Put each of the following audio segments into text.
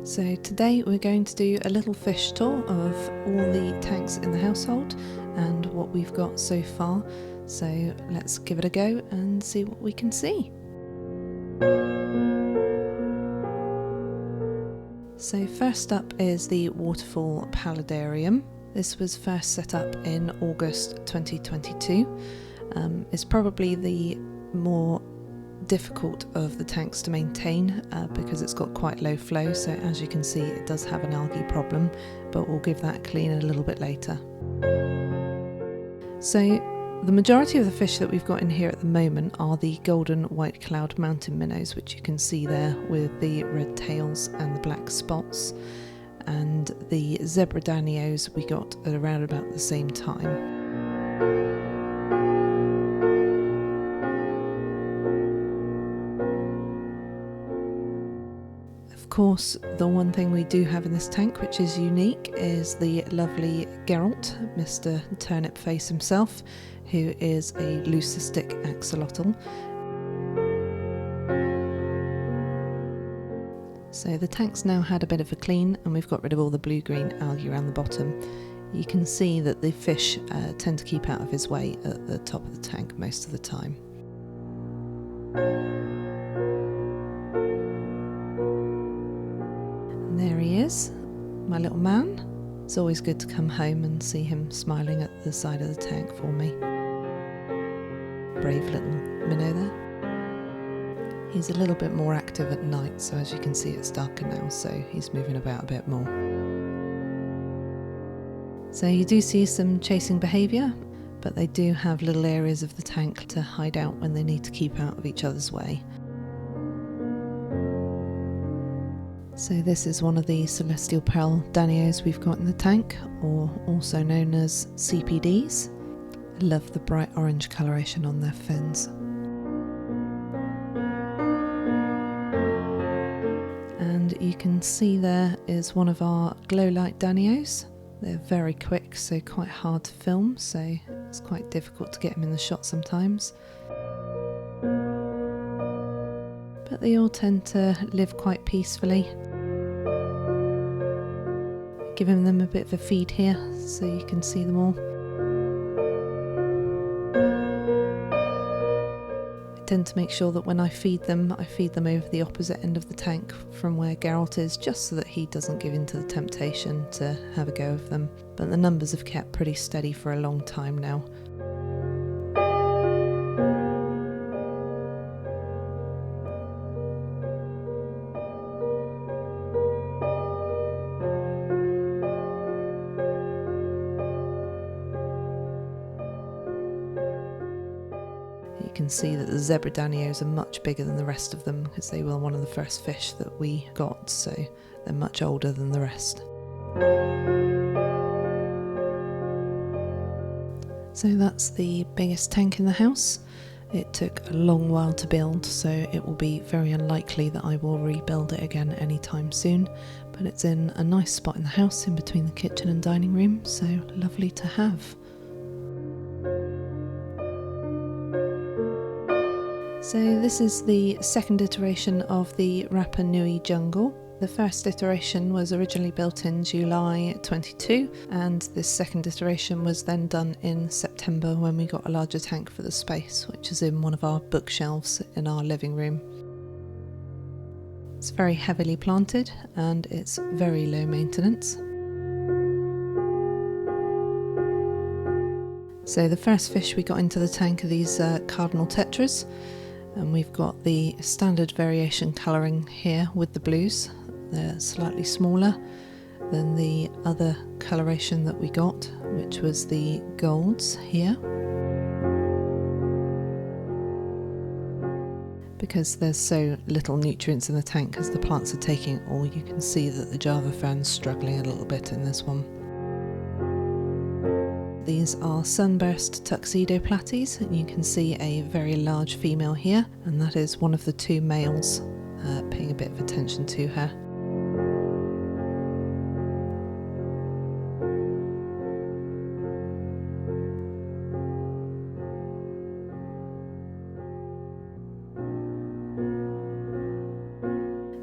So today we're going to do a little fish tour of all the tanks in the household and what we've got so far. So let's give it a go and see what we can see. So first up is the Waterfall Paludarium. This was first set up in August 2022. It's probably the more difficult of the tanks to maintain because it's got quite low flow, so as you can see it does have an algae problem, but we'll give that a clean a little bit later. So the majority of the fish that we've got in here at the moment are the golden white cloud mountain minnows, which you can see there with the red tails and the black spots, and the zebra danios we got at around about the same time. Of course, the one thing we do have in this tank which is unique is the lovely Geralt, Mr. Turnip-Face himself, who is a Leucistic axolotl. So the tank's now had a bit of a clean and we've got rid of all the blue-green algae around the bottom. You can see that the fish tend to keep out of his way at the top of the tank most of the time. There he is, my little man. It's always good to come home and see him smiling at the side of the tank for me. Brave little minnow there. He's a little bit more active at night, so as you can see it's darker now, so he's moving about a bit more. So you do see some chasing behaviour, but they do have little areas of the tank to hide out when they need to keep out of each other's way. So this is one of the Celestial Pearl Danios we've got in the tank, or also known as CPDs. I love the bright orange coloration on their fins. And you can see there is one of our Glowlight Danios. They're very quick, so quite hard to film, so it's quite difficult to get them in the shot sometimes. But they all tend to live quite peacefully. Giving them a bit of a feed here so you can see them all. I tend to make sure that when I feed them over the opposite end of the tank from where Geralt is, just so that he doesn't give in to the temptation to have a go of them. But the numbers have kept pretty steady for a long time now. You can see that the zebra danios are much bigger than the rest of them because they were one of the first fish that we got, so they're much older than the rest. So that's the biggest tank in the house. It took a long while to build, so it will be very unlikely that I will rebuild it again anytime soon, but it's in a nice spot in the house in between the kitchen and dining room, so lovely to have. So this is the second iteration of the Rapa Nui Jungle. The first iteration was originally built in July 22, and this second iteration was then done in September when we got a larger tank for the space, which is in one of our bookshelves in our living room. It's very heavily planted and it's very low maintenance. So the first fish we got into the tank are these Cardinal Tetras. And we've got the standard variation colouring here with the blues. They're slightly smaller than the other coloration that we got, which was the golds here. Because there's so little nutrients in the tank as the plants are taking it all, you can see that the Java fern's struggling a little bit in this one. These are Sunburst Tuxedo Platies, and you can see a very large female here, and that is one of the two males paying a bit of attention to her.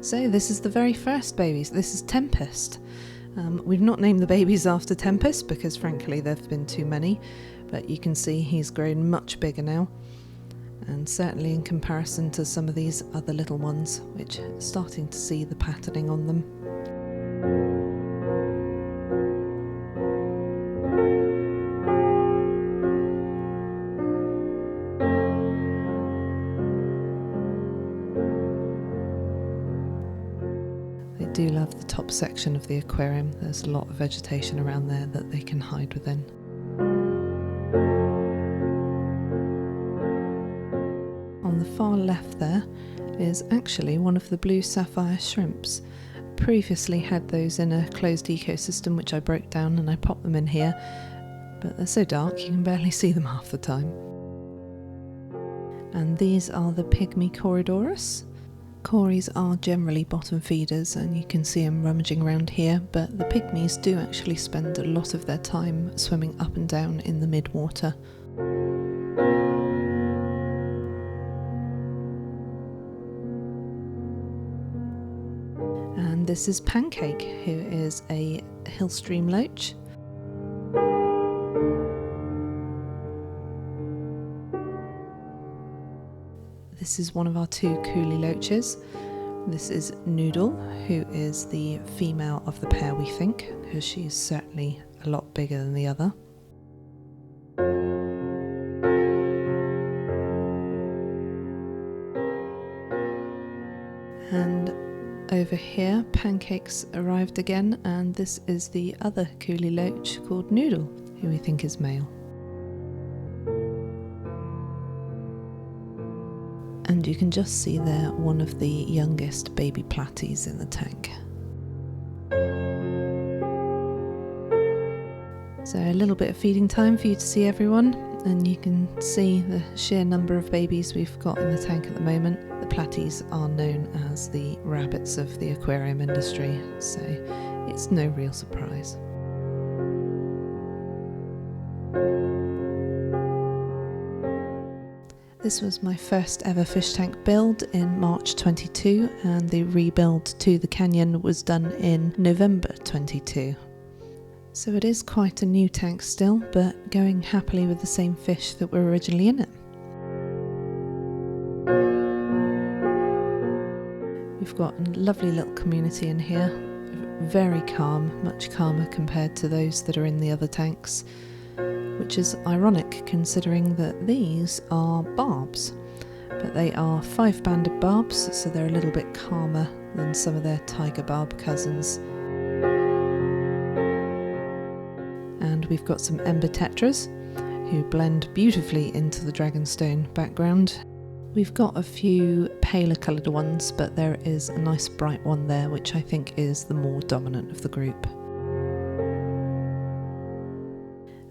So this is the very first babies. This is Tempest. We've not named the babies after Tempest because frankly there have been too many, but you can see he's grown much bigger now, and certainly in comparison to some of these other little ones, which are starting to see the patterning on them. Do love the top section of the aquarium. There's a lot of vegetation around there that they can hide within. On the far left there is actually one of the blue sapphire shrimps. Previously had those in a closed ecosystem which I broke down and I popped them in here, but they're so dark you can barely see them half the time. And these are the Pygmy Corydoras. Cories are generally bottom feeders and you can see them rummaging around here, but the pygmies do actually spend a lot of their time swimming up and down in the mid-water. And this is Pancake, who is a Hillstream Loach. This is one of our two Khuli Loaches. This is Noodle, who is the female of the pair, we think, because she's certainly a lot bigger than the other. And over here, Pancake's arrived again, and this is the other Khuli Loach called Noodle, who we think is male. And you can just see there one of the youngest baby Platys in the tank. So a little bit of feeding time for you to see everyone, and you can see the sheer number of babies we've got in the tank at the moment. The Platys are known as the rabbits of the aquarium industry, so it's no real surprise. This was my first ever fish tank build in March 22, and the rebuild to the canyon was done in November 22. So it is quite a new tank still, but going happily with the same fish that were originally in it. We've got a lovely little community in here, very calm, much calmer compared to those that are in the other tanks. Which is ironic considering that these are barbs, but they are 5-banded barbs, so they're a little bit calmer than some of their tiger barb cousins. And we've got some ember tetras who blend beautifully into the dragonstone background. We've got a few paler coloured ones, but there is a nice bright one there which I think is the more dominant of the group.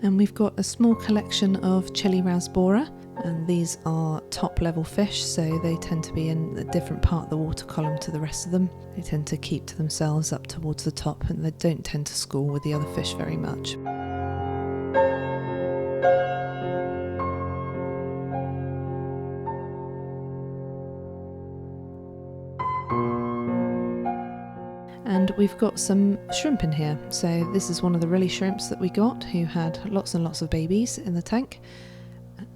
And we've got a small collection of Chili Rasbora, and these are top level fish, so they tend to be in a different part of the water column to the rest of them. They tend to keep to themselves up towards the top, and they don't tend to school with the other fish very much. And we've got some shrimp in here. So this is one of the Rilly shrimps that we got, who had lots and lots of babies in the tank.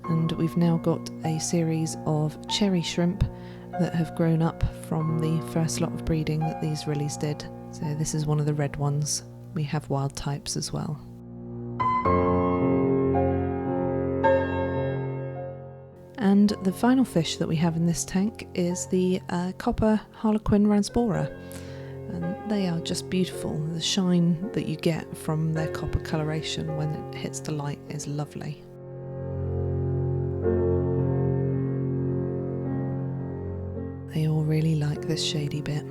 And we've now got a series of cherry shrimp that have grown up from the first lot of breeding that these Rillys did. So this is one of the red ones. We have wild types as well. And the final fish that we have in this tank is the copper harlequin rasbora. And they are just beautiful. The shine that you get from their copper coloration when it hits the light is lovely. They all really like this shady bit.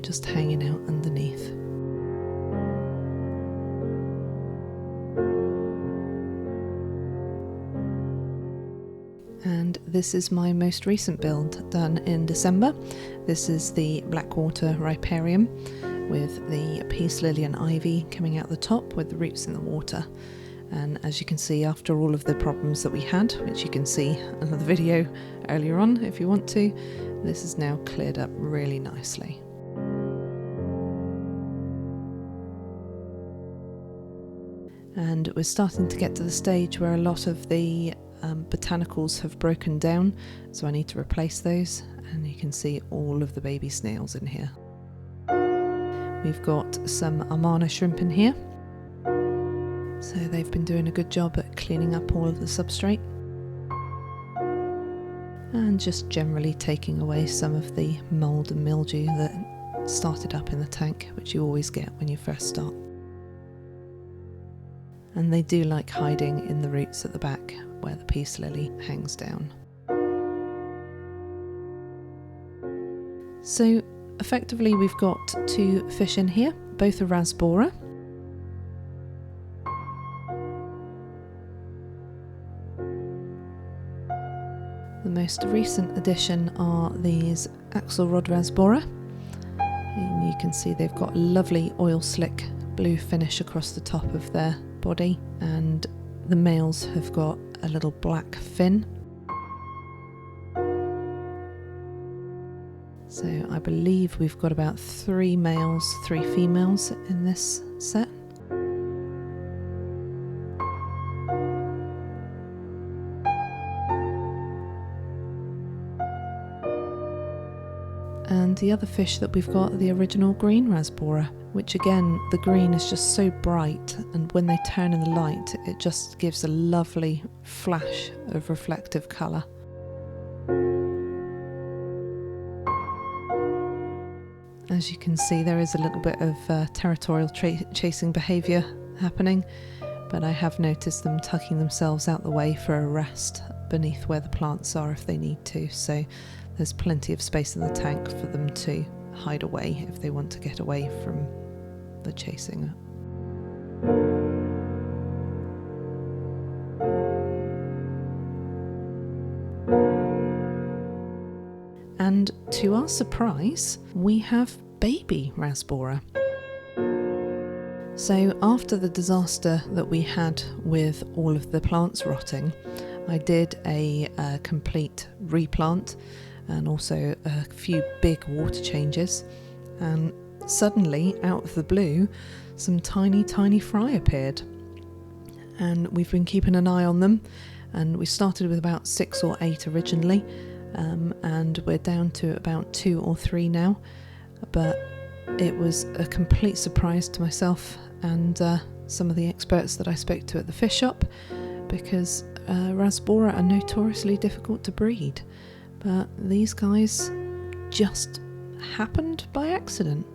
Just hanging out underneath. And this is my most recent build done in December. This is the Blackwater Riparium with the peace lily and ivy coming out the top with the roots in the water. And as you can see, after all of the problems that we had, which you can see another video earlier on if you want to, this is now cleared up really nicely. And we're starting to get to the stage where a lot of the botanicals have broken down, so I need to replace those, and you can see all of the baby snails in here. We've got some Amana shrimp in here, so they've been doing a good job at cleaning up all of the substrate and just generally taking away some of the mould and mildew that started up in the tank, which you always get when you first start. And they do like hiding in the roots at the back where the peace lily hangs down. So effectively we've got 2 fish in here, both are Rasbora. The most recent addition are these Axolotl Rasbora, and you can see they've got a lovely oil slick blue finish across the top of their body, and the males have got a little black fin. So I believe we've got about 3 males, 3 females in this set. And the other fish that we've got are the original green Rasbora, which again, the green is just so bright, and when they turn in the light it just gives a lovely flash of reflective colour. As you can see, there is a little bit of territorial chasing behaviour happening, but I have noticed them tucking themselves out the way for a rest beneath where the plants are if they need to, so there's plenty of space in the tank for them to hide away if they want to get away from the chasing. And to our surprise, we have baby Rasbora. So after the disaster that we had with all of the plants rotting, I did a complete replant and also a few big water changes, and suddenly out of the blue some tiny fry appeared, and we've been keeping an eye on them, and we started with about 6 or 8 originally, and we're down to about 2 or 3 now, but it was a complete surprise to myself and some of the experts that I spoke to at the fish shop, because Rasbora are notoriously difficult to breed, but these guys just happened by accident.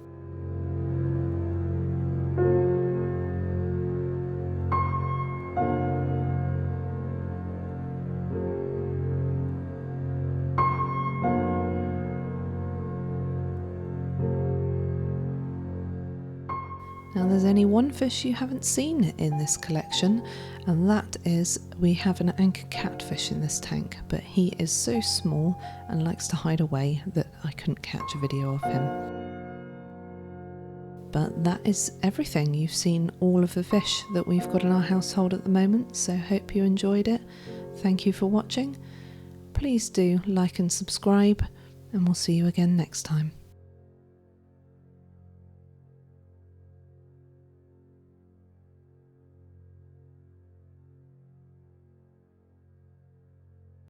Now there's only one fish you haven't seen in this collection, and that is, we have an Anchor Catfish in this tank, but he is so small and likes to hide away that I couldn't catch a video of him. But that is everything. You've seen all of the fish that we've got in our household at the moment, so hope you enjoyed it. Thank you for watching. Please do like and subscribe, and we'll see you again next time.